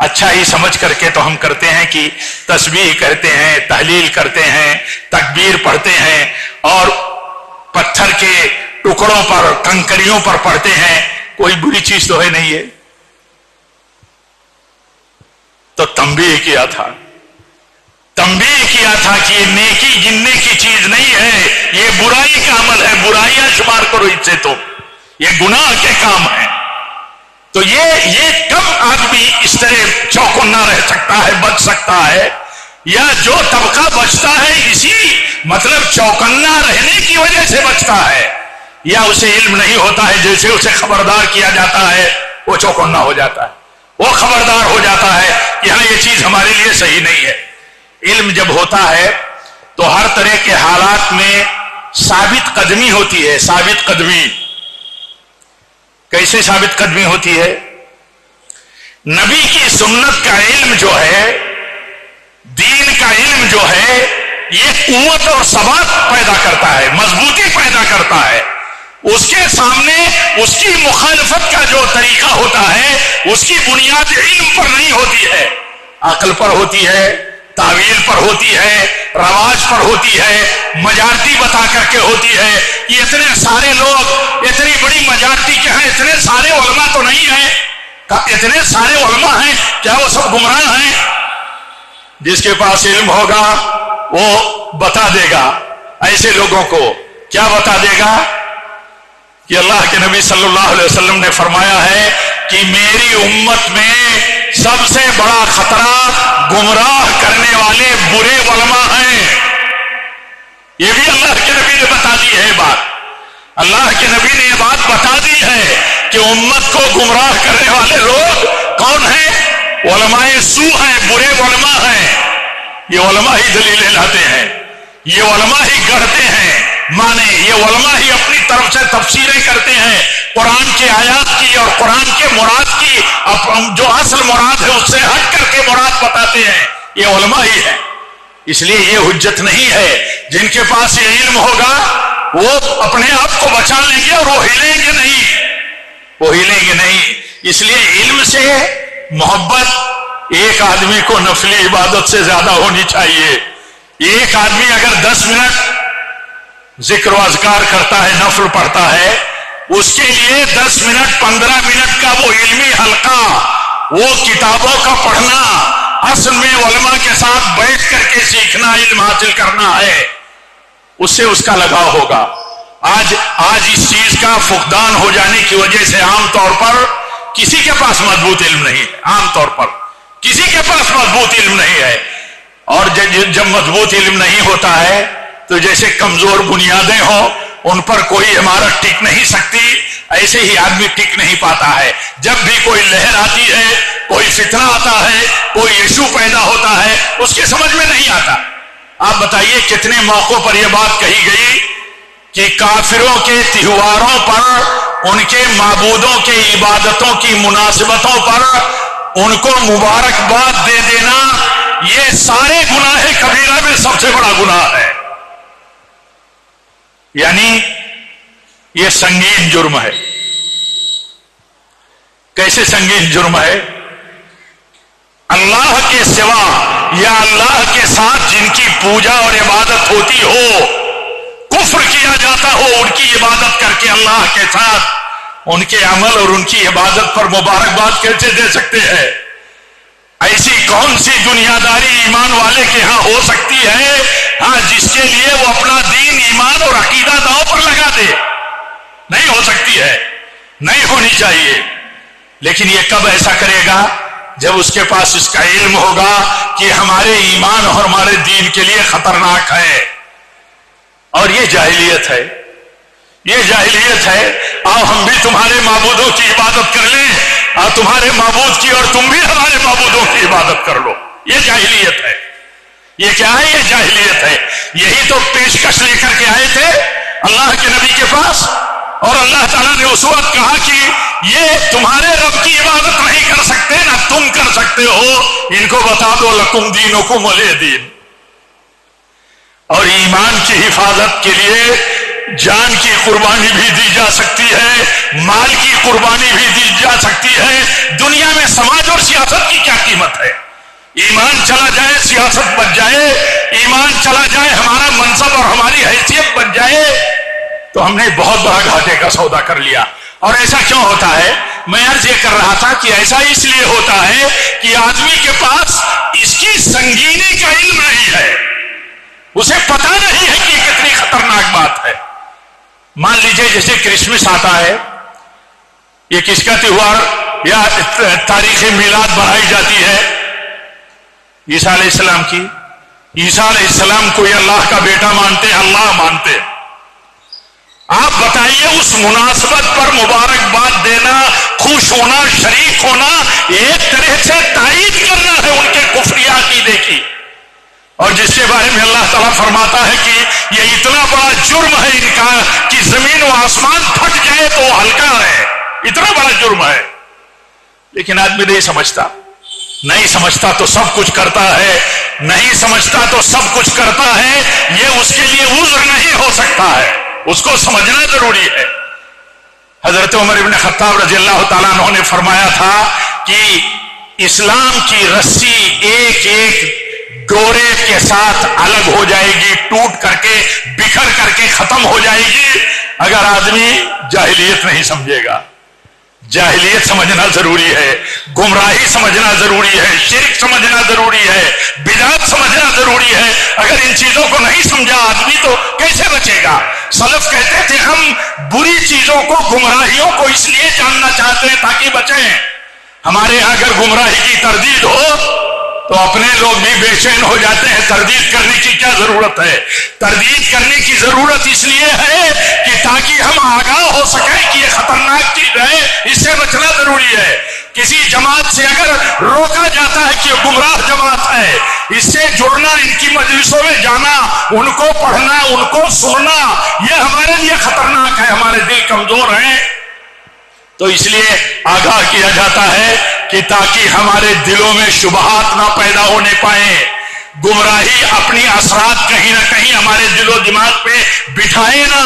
اچھا ہی سمجھ کر کے تو ہم کرتے ہیں کہ تسبیح کرتے ہیں، تحلیل کرتے ہیں، تکبیر پڑھتے ہیں اور پتھر کے ٹکڑوں پر کنکریوں پر پڑھتے ہیں، کوئی بری چیز تو ہے نہیں ہے۔ تو تنبیہ کیا تھا کہ یہ نیکی گننے کی چیز نہیں ہے، یہ برائی کا عمل ہے، برائیاں شمار کرو اس سے، تو یہ گناہ کے کام ہے۔ تو یہ کم آدمی اس طرح چوکنا رہ سکتا ہے، بچ سکتا ہے، یا جو طبقہ بچتا ہے اسی مطلب چوکنا رہنے کی وجہ سے بچتا ہے، یا اسے علم نہیں ہوتا ہے، جیسے اسے خبردار کیا جاتا ہے وہ چوکنا ہو جاتا ہے، وہ خبردار ہو جاتا ہے کہ ہاں یہ چیز ہمارے لیے صحیح نہیں ہے۔ علم جب ہوتا ہے تو ہر طرح کے حالات میں ثابت قدمی ہوتی ہے۔ ثابت قدمی کیسے ثابت قدمی ہوتی ہے؟ نبی کی سنت کا علم جو ہے، دین کا علم جو ہے، یہ قوت اور ثبات پیدا کرتا ہے، مضبوطی پیدا کرتا ہے۔ اس کے سامنے اس کی مخالفت کا جو طریقہ ہوتا ہے اس کی بنیاد علم پر نہیں ہوتی ہے، عقل پر ہوتی ہے، تعویل پر ہوتی ہے، رواج پر ہوتی ہے، مجارٹی بتا کر کے ہوتی ہے کہ اتنے سارے لوگ اتنی بڑی مجارٹی کے ہیں، اتنے سارے علماء تو نہیں ہیں، اتنے سارے علماء ہیں، کیا وہ سب گمراہ ہیں؟ جس کے پاس علم ہوگا وہ بتا دے گا ایسے لوگوں کو، کیا بتا دے گا؟ کہ اللہ کے نبی صلی اللہ علیہ وسلم نے فرمایا ہے کہ میری امت میں سب سے بڑا خطرہ گمراہ کرنے والے برے علماء ہیں۔ یہ بھی اللہ کے نبی نے بتا دی ہے بات، اللہ کے نبی نے یہ بات بتا دی ہے کہ امت کو گمراہ کرنے والے لوگ کون ہیں؟ علماء سوء ہیں، برے علماء ہیں۔ یہ علماء ہی دلیلیں لاتے ہیں، یہ علماء ہی گڑھتے ہیں مانے، یہ علماء ہی اپنی طرف سے تفسیریں کرتے ہیں قرآن کی آیات کی اور قرآن کے مراد کی، جو اصل مراد ہے اس سے ہٹ کر کے مراد بتاتے ہیں، یہ علماء ہی ہیں۔ اس لیے یہ حجت نہیں ہے، جن کے پاس یہ علم ہوگا وہ اپنے آپ کو بچا لیں گے اور وہ ہلیں گے نہیں۔ اس لیے علم سے محبت ایک آدمی کو نفلی عبادت سے زیادہ ہونی چاہیے۔ ایک آدمی اگر 10 منٹ ذکر و اذکار کرتا ہے، نفل پڑھتا ہے، اس کے لیے 10 منٹ 15 منٹ کا وہ علمی حلقہ، وہ کتابوں کا پڑھنا، اصل میں علماء کے ساتھ بیٹھ کر کے سیکھنا، علم حاصل کرنا ہے، اس سے اس کا لگاؤ ہوگا۔ آج اس چیز کا فقدان ہو جانے کی وجہ سے عام طور پر کسی کے پاس مضبوط علم نہیں ہے، عام طور پر کسی کے پاس مضبوط علم نہیں ہے، اور جب مضبوط علم نہیں ہوتا ہے تو جیسے کمزور بنیادیں ہوں ان پر کوئی عمارت ٹک نہیں سکتی، ایسے ہی آدمی ٹک نہیں پاتا ہے۔ جب بھی کوئی لہر آتی ہے، کوئی فتنہ آتا ہے، کوئی ایشو پیدا ہوتا ہے، اس کے سمجھ میں نہیں آتا۔ آپ بتائیے کتنے موقعوں پر یہ بات کہی گئی کہ کافروں کے تہواروں پر، ان کے معبودوں کے عبادتوں کی مناسبتوں پر ان کو مبارکباد دے دینا یہ سارے گناہ کبیرہ میں سب سے بڑا گناہ ہے، یعنی یہ سنگین جرم ہے۔ کیسے سنگین جرم ہے؟ اللہ کے سوا یا اللہ کے ساتھ جن کی پوجا اور عبادت ہوتی ہو، کفر کیا جاتا ہو ان کی عبادت کر کے اللہ کے ساتھ، ان کے عمل اور ان کی عبادت پر مبارکباد کیسے دے سکتے ہیں؟ ایسی کون سی دنیا داری ایمان والے کے ہاں ہو سکتی ہے جس کے لیے وہ اپنا دین، ایمان اور عقیدہ داؤ پر لگا دے؟ نہیں ہو سکتی ہے، نہیں ہونی چاہیے۔ لیکن یہ کب ایسا کرے گا؟ جب اس کے پاس اس کا علم ہوگا کہ ہمارے ایمان اور ہمارے دین کے لیے خطرناک ہے۔ اور یہ جاہلیت ہے، یہ جاہلیت ہے۔ آؤ ہم بھی تمہارے معبودوں کی عبادت کر لیں، اور تمہارے معبود کی اور تم بھی ہمارے معبودوں کی عبادت کر لو۔ یہ جاہلیت ہے۔ یہ کیا ہے؟ یہ جاہلیت ہے۔ یہی تو پیشکش لے کر کے آئے تھے اللہ کے نبی کے پاس، اور اللہ تعالیٰ نے اس وقت کہا کہ یہ تمہارے رب کی عبادت نہیں کر سکتے، نہ تم کر سکتے ہو، ان کو بتا دو لکم دینکم ولی دین۔ اور ایمان کی حفاظت کے لیے جان کی قربانی بھی دی جا سکتی ہے، مال کی قربانی بھی دی جا سکتی ہے۔ دنیا میں سماج اور سیاست کی کیا قیمت ہے؟ ایمان چلا جائے سیاست بن جائے، ایمان چلا جائے ہمارا منصب اور ہماری حیثیت بن جائے تو ہم نے بہت بڑا گھاٹے کا سودا کر لیا۔ اور ایسا کیوں ہوتا ہے؟ میں عرض یہ کر رہا تھا کہ ایسا اس لیے ہوتا ہے کہ آدمی کے پاس اس کی سنگینی کا علم نہیں ہے، اسے پتہ نہیں ہے کہ یہ کتنی خطرناک بات ہے۔ مان لیجئے جیسے کرسمس آتا ہے، یہ کس کا تہوار یا تاریخ میلاد بنائی جاتی ہے؟ عیسیٰ علیہ السلام کی۔ عیسیٰ علیہ السلام کو یہ اللہ کا بیٹا مانتے، اللہ مانتے۔ آپ بتائیے اس مناسبت پر مبارکباد دینا، خوش ہونا، شریک ہونا، ایک طرح سے تائید کرنا ہے ان کے کفری عقیدے کی، اور جس کے بارے میں اللہ تعالیٰ فرماتا ہے کہ یہ اتنا بڑا جرم ہے ان کا کہ زمین و آسمان پھٹ جائے تو ہلکا ہے، اتنا بڑا جرم ہے۔ لیکن آدمی نہیں سمجھتا، نہیں سمجھتا تو سب کچھ کرتا ہے، نہیں سمجھتا تو سب کچھ کرتا ہے۔ یہ اس کے لیے عذر نہیں ہو سکتا ہے، اس کو سمجھنا ضروری ہے۔ حضرت عمر ابن خطاب رضی اللہ تعالیٰ عنہ نے فرمایا تھا کہ اسلام کی رسی ایک ایک گورے کے ساتھ الگ ہو جائے گی، ٹوٹ کر کے، بکھر کر کے ختم ہو جائے گی اگر آدمی جاہلیت نہیں سمجھے گا۔ جاہلیت سمجھنا ضروری ہے، گمراہی سمجھنا ضروری ہے، شرک سمجھنا ضروری ہے، بدعت سمجھنا ضروری ہے۔ اگر ان چیزوں کو نہیں سمجھا آدمی تو کیسے بچے گا؟ سلف کہتے تھے ہم بری چیزوں کو، گمراہیوں کو اس لیے جاننا چاہتے ہیں تاکہ بچیں۔ ہمارے یہاں اگر گمراہی کی تردید ہو تو اپنے لوگ بھی بے چین ہو جاتے ہیں۔ تردید کرنے کی کیا ضرورت ہے؟ تردید کرنے کی ضرورت اس لیے ہے کہ تاکہ ہم آگاہ ہو سکیں کہ یہ خطرناک چیز ہے، اس سے بچنا ضروری ہے۔ کسی جماعت سے اگر روکا جاتا ہے کہ یہ گمراہ جماعت ہے، اس سے جڑنا، ان کی مجلسوں میں جانا، ان کو پڑھنا، ان کو سننا، یہ ہمارے لیے خطرناک ہے، ہمارے دل کمزور ہیں، تو اس لیے آگاہ کیا جاتا ہے کہ تاکہ ہمارے دلوں میں شبہات نہ پیدا ہونے پائیں، گمراہی اپنی اثرات کہیں نہ کہیں ہمارے دل و دماغ پہ بٹھائے نہ،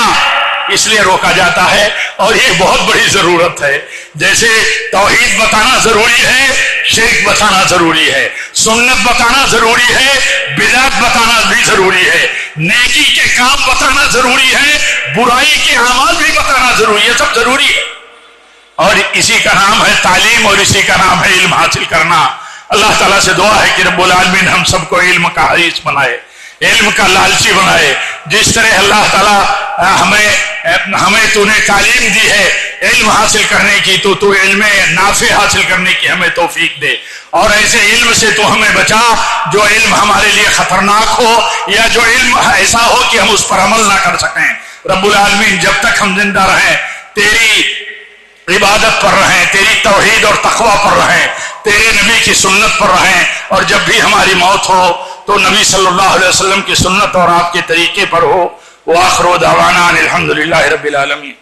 اس لیے روکا جاتا ہے۔ اور یہ بہت بڑی ضرورت ہے۔ جیسے توحید بتانا ضروری ہے، شرک بتانا ضروری ہے، سنت بتانا ضروری ہے، بدعت بتانا بھی ضروری ہے، نیکی کے کام بتانا ضروری ہے، برائی کے اعمال بھی بتانا ضروری ہے، یہ سب ضروری ہے۔ اور اسی کا نام ہے تعلیم، اور اسی کا نام ہے علم حاصل کرنا۔ اللہ تعالیٰ سے دعا ہے کہ رب العالمین ہم سب کو علم کا حریص بنائے، علم کا لالچی بنائے۔ جس طرح اللہ تعالیٰ ہمیں تو نے تعلیم دی ہے علم حاصل کرنے کی، تو علم نافع حاصل کرنے کی ہمیں توفیق دے، اور ایسے علم سے تو ہمیں بچا جو علم ہمارے لیے خطرناک ہو، یا جو علم ایسا ہو کہ ہم اس پر عمل نہ کر سکیں۔ رب العالمین جب تک ہم زندہ رہیں تیری عبادت پر رہیں، تیری توحید اور تقوی پر رہیں، تیرے نبی کی سنت پر رہیں، اور جب بھی ہماری موت ہو تو نبی صلی اللہ علیہ وسلم کی سنت اور آپ کے طریقے پر ہو۔ وآخر دعوانا ان الحمد للہ رب العالمین۔